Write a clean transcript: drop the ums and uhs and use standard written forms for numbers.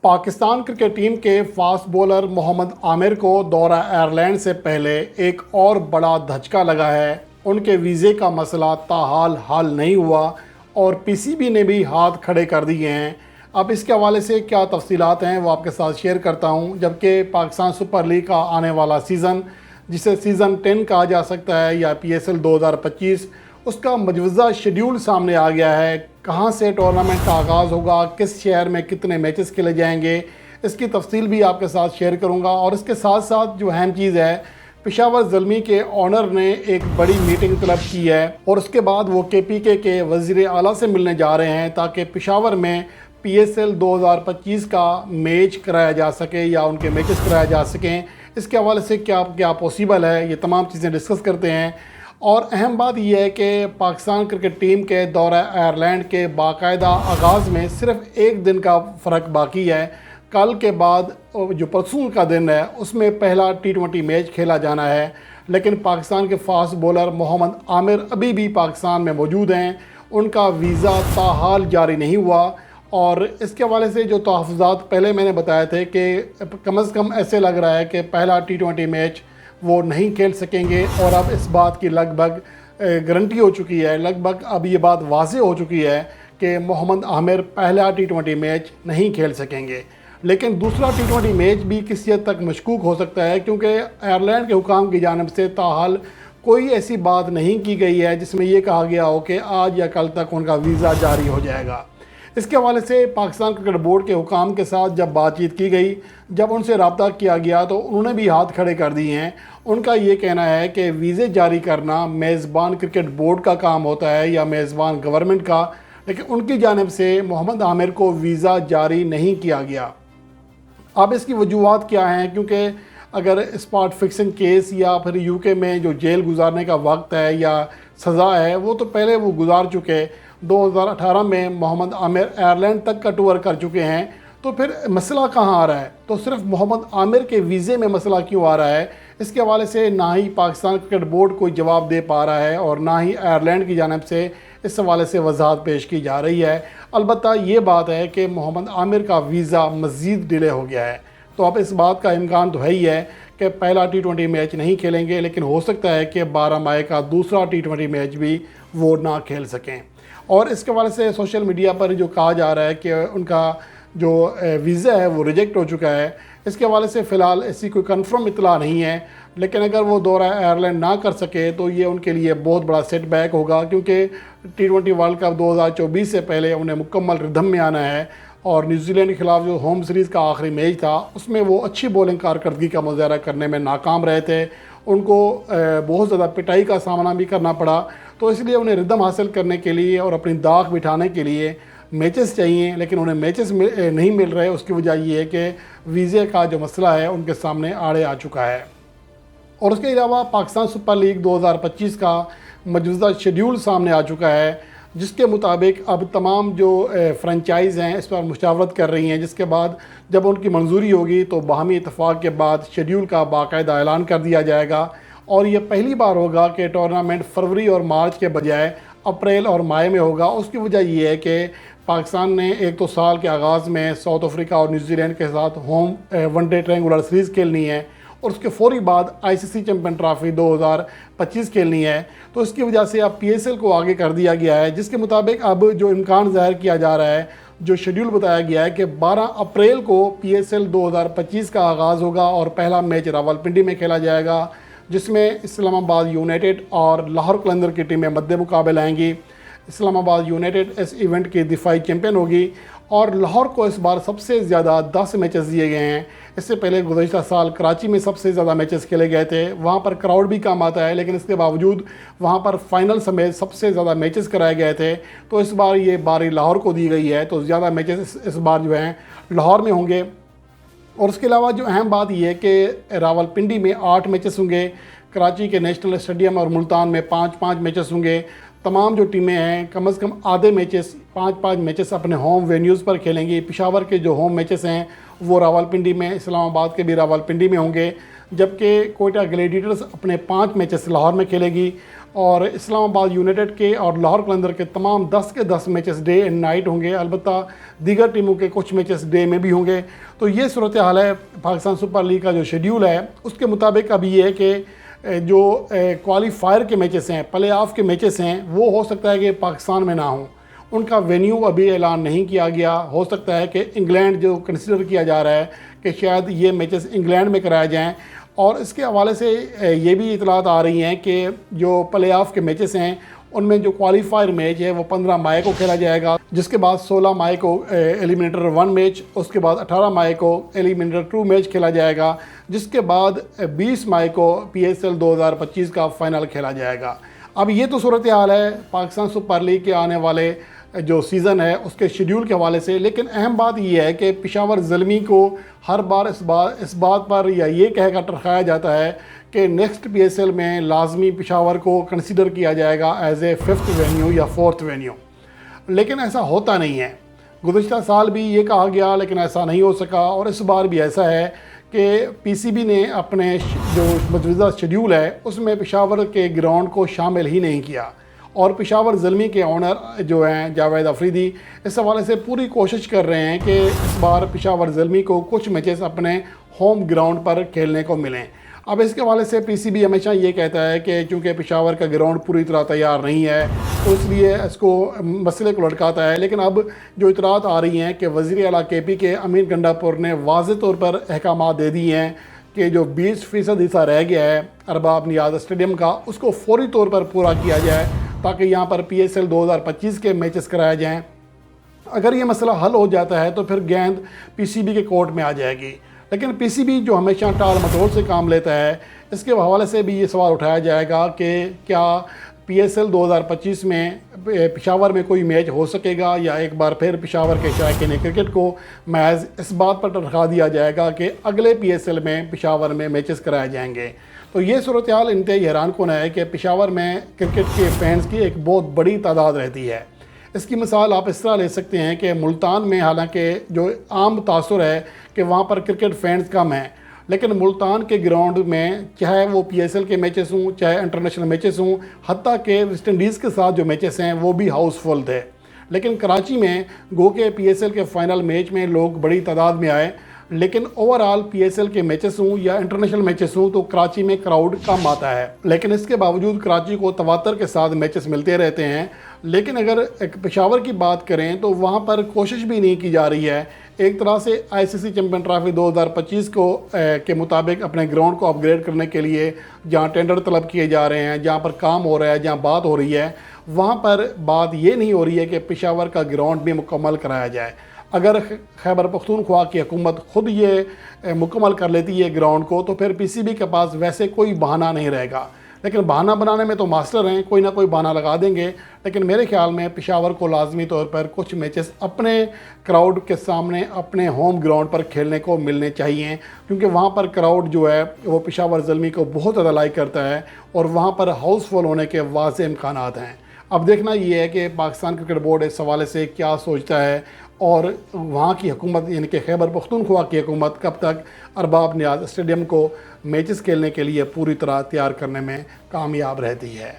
Pakistan cricket team के fast bowler Mohammad Aamir को दौरा आयरलैंड से पहले एक और बड़ा धचका लगा है। उनके वीज़े का मसला ताहाल हल नहीं हुआ और पीसीबी ने भी हाथ खड़े कर दिए हैं। अब इसके हवाले से क्या तफसीलात हैं वो आपके साथ शेयर करता हूं। जबकि पाकिस्तान सुपर लीग का आने वाला सीज़न, जिसे सीज़न 10 कहा जा सकता है या PSL 2025, उसका मजवज़ा शेड्यूल सामने आ गया है। कहां से टूर्नामेंट का आगाज़ होगा, किस शहर में कितने मैचेस खेले जाएंगे, इसकी तफसील भी आपके साथ शेयर करूंगा। और इसके साथ साथ जो अहम चीज़ है, पेशावर ज़ल्मी के ऑनर ने एक बड़ी मीटिंग तलब की है और उसके बाद वो KPK के वज़ीर आला से मिलने जा रहे हैं ताकि पेशावर में PSL 2025 का मैच कराया जा सके या उनके मैचेस कराया जा सकें। इसके हवाले से क्या क्या पॉसिबल है, ये तमाम चीज़ें डिस्कस करते हैं। और अहम बात यह है कि पाकिस्तान क्रिकेट टीम के दौरा आयरलैंड के बाकायदा आगाज़ में सिर्फ एक दिन का फ़र्क बाकी है। कल के बाद जो परसों का दिन है उसमें पहला T20 मैच खेला जाना है, लेकिन पाकिस्तान के फास्ट बॉलर मोहम्मद आमिर अभी भी पाकिस्तान में मौजूद हैं। उनका वीज़ा ताहाल जारी नहीं हुआ और इसके हवाले से जो तहफ़्फ़ुज़ात पहले मैंने बताए थे कि कम से कम ऐसे लग रहा है कि पहला T20 मैच वो नहीं खेल सकेंगे। और अब इस बात की लगभग गारंटी हो चुकी है, लगभग अब ये बात वाज़ेह हो चुकी है कि मोहम्मद आमिर पहला T20 मैच नहीं खेल सकेंगे। लेकिन दूसरा T20 मैच भी किसी हद तक मशकूक हो सकता है, क्योंकि आयरलैंड के हुकाम की जानिब से ताहाल कोई ऐसी बात नहीं की गई है जिसमें यह कहा गया हो कि आज या कल तक उनका वीज़ा जारी हो जाएगा। इसके हवाले से पाकिस्तान क्रिकेट बोर्ड के हुकाम के साथ जब बातचीत की गई, जब उनसे रब्ता किया गया, तो उन्होंने भी हाथ खड़े कर दिए हैं। उनका ये कहना है कि वीज़े जारी करना मेज़बान क्रिकेट बोर्ड का काम होता है या मेज़बान गवर्नमेंट का, लेकिन उनकी जानिब से मोहम्मद आमिर को वीज़ा जारी नहीं किया गया। अब इसकी वजूहत क्या हैं, क्योंकि अगर स्पॉट फिक्सिंग केस या फिर UK में जो जेल गुजारने का वक्त है या सज़ा है वो तो पहले वो गुजार चुके। 2018 में मोहम्मद आमिर आयरलैंड तक का टूर कर चुके हैं, तो फिर मसला कहाँ आ रहा है? तो सिर्फ मोहम्मद आमिर के वीज़े में मसला क्यों आ रहा है? इसके हवाले से ना ही पाकिस्तान क्रिकेट बोर्ड कोई जवाब दे पा रहा है और ना ही आयरलैंड की जानिब से इस हवाले से वजाहत पेश की जा रही है। अलबत्ता ये बात है कि मोहम्मद आमिर का वीज़ा मज़ीद डिले हो गया है, तो अब इस बात का इम्कान तो है ही है कि पहला T20 मैच नहीं खेलेंगे, लेकिन हो सकता है कि 12 मई का दूसरा T20 मैच भी वो ना खेल सकें। और इसके हवाले से सोशल मीडिया पर जो कहा जा रहा है कि उनका जो वीज़ा है वो रिजेक्ट हो चुका है, इसके हवाले से फ़िलहाल ऐसी कोई कंफर्म इतला नहीं है। लेकिन अगर वो दौरा आयरलैंड ना कर सके तो ये उनके लिए बहुत बड़ा सेटबैक होगा, क्योंकि T20 वर्ल्ड कप 2024 से पहले उन्हें मुकम्मल रिदम में आना है। और न्यूजीलैंड के खिलाफ जो होम सीरीज़ का आखिरी मैच था उसमें वो अच्छी बॉलिंग कारकर्दगी का मुजाहरा करने में नाकाम रहे थे। उनको बहुत ज़्यादा पिटाई का सामना भी करना पड़ा, तो इसलिए उन्हें रिदम हासिल करने के लिए और अपनी दाग बिठाने के लिए मैचेस चाहिए, लेकिन उन्हें मैचेस नहीं मिल रहे। उसकी वजह ये है कि वीज़े का जो मसला है उनके सामने आड़े आ चुका है। और उसके अलावा पाकिस्तान सुपर लीग 2025 का मजवज़ा शेड्यूल सामने आ चुका है, जिसके मुताबिक अब तमाम जो फ्रेंचाइज़ हैं इस पर मुशावरत कर रही हैं, जिसके बाद जब उनकी मंजूरी होगी तो बाहमी इत्तफाक़ के बाद शेड्यूल का बाकायदा ऐलान कर दिया जाएगा। और ये पहली बार होगा कि टूर्नामेंट फरवरी और मार्च के बजाय अप्रैल और मई में होगा। उसकी वजह ये है कि पाकिस्तान ने एक तो साल के आगाज़ में साउथ अफ्रीका और न्यूजीलैंड के साथ होम वनडे ट्रायंगुलर सीरीज़ खेलनी है और उसके फ़ौरी बाद ICC चैम्पियन ट्रॉफी 2025 खेलनी है। तो इसकी वजह से अब PSL को आगे कर दिया गया है, जिसके मुताबिक अब जो इम्कान ज़ाहिर किया जा रहा है, जो शेड्यूल बताया गया है कि 12 अप्रैल को PSL 2025 का आगाज़ होगा और पहला मैच रावलपिंडी में खेला जाएगा, जिसमें इस्लामाबाद यूनाइटेड और लाहौर कलंदर की टीमें मद्दे मुकाबले आएंगी। इस्लामाबाद यूनाइटेड इस इवेंट की दिफाई चैम्पियन होगी और लाहौर को इस बार सबसे ज़्यादा 10 मैचेस दिए गए हैं। इससे पहले गुज़श्ता साल कराची में सबसे ज़्यादा मैचेस खेले गए थे, वहाँ पर क्राउड भी कम आता है, लेकिन इसके बावजूद वहाँ पर फाइनल समेत सबसे ज़्यादा मैचेस कराए गए थे। तो इस बार ये बारी लाहौर को दी गई है, तो ज़्यादा मैचेस इस बार जो हैं लाहौर में होंगे। और उसके अलावा जो अहम बात यह है कि रावलपिंडी में 8 मैचेस होंगे, कराची के नेशनल स्टेडियम और मुल्तान में 5-5 मैचेस होंगे। तमाम जो टीमें हैं कम से कम आधे मैचेस 5-5 मैचेस अपने होम वेन्यूज़ पर खेलेंगी। पेशावर के जो होम मैचेस हैं वो रावलपिंडी में, इस्लामाबाद के भी रावलपिंडी में होंगे, जबकि कोयटा ग्लैडिएटर्स अपने 5 मैचेस लाहौर में खेलेगी और इस्लामाबाद यूनाइटेड के और लाहौर कलंदर के तमाम 10 के 10 मैचेस डे एंड नाइट होंगे। अलबत्ता दीगर टीमों के कुछ मैचेस डे में भी होंगे। तो ये सूरत हाल है। पाकिस्तान सुपर लीग का जो शेड्यूल है उसके मुताबिक अभी ये है कि जो क्वालिफायर के मैचेस हैं, प्ले ऑफ के मैचेस हैं, वो हो सकता है कि पाकिस्तान में ना हों। उनका वेन्यू अभी ऐलान नहीं किया गया। हो सकता है कि इंग्लैंड जो कंसिडर किया जा रहा है कि शायद ये मैचेस इंग्लैंड में कराए जाएं। और इसके हवाले से ये भी इतलात आ रही हैं कि जो प्ले ऑफ के मैचेस हैं उनमें जो क्वालिफायर मैच है वो 15 मई को खेला जाएगा, जिसके बाद 16 मई को एलिमिनेटर 1 मैच, उसके बाद 18 मई को एलिमिनेटर 2 मैच खेला जाएगा, जिसके बाद 20 मई को PSL 2025 का फाइनल खेला जाएगा। अब ये तो सूरत हाल है पाकिस्तान सुपर लीग के आने वाले जो सीज़न है उसके शेड्यूल के हवाले से। लेकिन अहम बात यह है कि पेशावर ज़ल्मी को हर बार इस बात पर या ये कहकर टरखाया जाता है कि नेक्स्ट PSL में लाजमी पेशावर को कंसिडर किया जाएगा एज ए 5th वेन्यू या 4th वेन्यू, लेकिन ऐसा होता नहीं है। गुज़िश्ता साल भी ये कहा गया लेकिन ऐसा नहीं हो सका, और इस बार भी ऐसा है कि PCB ने अपने जो मौजूदा शेड्यूल है उसमें पेशावर के ग्राउंड को शामिल ही नहीं किया। और पेशावर ज़ल्मी के ऑनर जो हैं जावेद अफरीदी इस हवाले से पूरी कोशिश कर रहे हैं कि इस बार पेशावर ज़ल्मी को कुछ मैचेस अपने होम ग्राउंड पर खेलने को मिलें। अब इसके हवाले से PCB हमेशा ये कहता है कि चूँकि पेशावर का ग्राउंड पूरी तरह तैयार नहीं है तो इसलिए इसको मसले को लटकाता है। लेकिन अब जो इतरात आ रही हैं कि वज़ीर आला KP के अमीन गंडापुर ने वाज़े तौर पर अहकाम दे दिए हैं कि जो 20% हिस्सा रह गया है अरबाब नियाज़ स्टेडियम का उसको फौरी तौर पर पूरा किया जाए ताकि यहाँ पर PSL 2025 के मैचेस कराए जाएँ। अगर ये मसला हल हो जाता है तो फिर गेंद PCB के कोर्ट में आ जाएगी। लेकिन PCB जो हमेशा टाल मटोल से काम लेता है, इसके हवाले से भी ये सवाल उठाया जाएगा कि क्या PSL 2025 में पेशावर में कोई मैच हो सकेगा या एक बार फिर पेशावर के शायकीन क्रिकेट को महज इस बात पर टरखा दिया जाएगा कि अगले PSL में पेशावर में मैचेस कराए जाएंगे। तो ये सूरत हाल इंतहाई हैरान कुन है कि पेशावर में क्रिकेट के फैंस की एक बहुत बड़ी तादाद रहती है। इसकी मिसाल आप इस तरह ले सकते हैं कि मुल्तान में हालांकि जो आम तासुर है कि वहाँ पर क्रिकेट फैंस कम हैं, लेकिन मुल्तान के ग्राउंड में चाहे वो PSL के मैचेस हों चाहे इंटरनेशनल मैचेस हों, हत्ता के वेस्ट इंडीज़ के साथ जो मैचेस हैं वो भी हाउसफुल थे। लेकिन कराची में गो के PSL के फाइनल मैच में लोग बड़ी तादाद में आए, लेकिन ओवरऑल PSL के मैचेस हों या इंटरनेशनल मैचेस हों तो कराची में क्राउड कम आता है। लेकिन इसके बावजूद कराची को तवातर के साथ मैचेस मिलते रहते हैं। लेकिन अगर एक पेशावर की बात करें तो वहाँ पर कोशिश भी नहीं की जा रही है। एक तरह से ICC चैम्पियन ट्रॉफी 2025 को के मुताबिक अपने ग्राउंड को अपग्रेड करने के लिए जहाँ टेंडर तलब किए जा रहे हैं, जहाँ पर काम हो रहा है, जहाँ बात हो रही है, वहाँ पर बात ये नहीं हो रही है कि पेशावर का ग्राउंड भी मुकम्मल कराया जाए। अगर खैबर पख्तूनख्वा की हुकूमत ख़ुद ये मुकम्मल कर लेती है ग्राउंड को तो फिर PCB के पास वैसे कोई बहाना नहीं रहेगा। लेकिन बहाना बनाने में तो मास्टर हैं, कोई ना कोई बहाना लगा देंगे। लेकिन मेरे ख्याल में पेशावर को लाजमी तौर पर कुछ मैचेस अपने क्राउड के सामने अपने होम ग्राउंड पर खेलने को मिलने चाहिए, क्योंकि वहाँ पर क्राउड जो है वो पेशावर ज़ल्मी को बहुत ज़्यादा लाइक करता है और वहाँ पर हाउसफुल होने के वाज़े इम्कानात हैं। अब देखना ये है कि पाकिस्तान क्रिकेट बोर्ड इस हवाले से क्या सोचता है और वहाँ की हुकूमत यानी कि खैबर पख्तूनख्वा की हुकूमत कब तक अरबाब नियाज़ स्टेडियम को मैचेस खेलने के लिए पूरी तरह तैयार करने में कामयाब रहती है।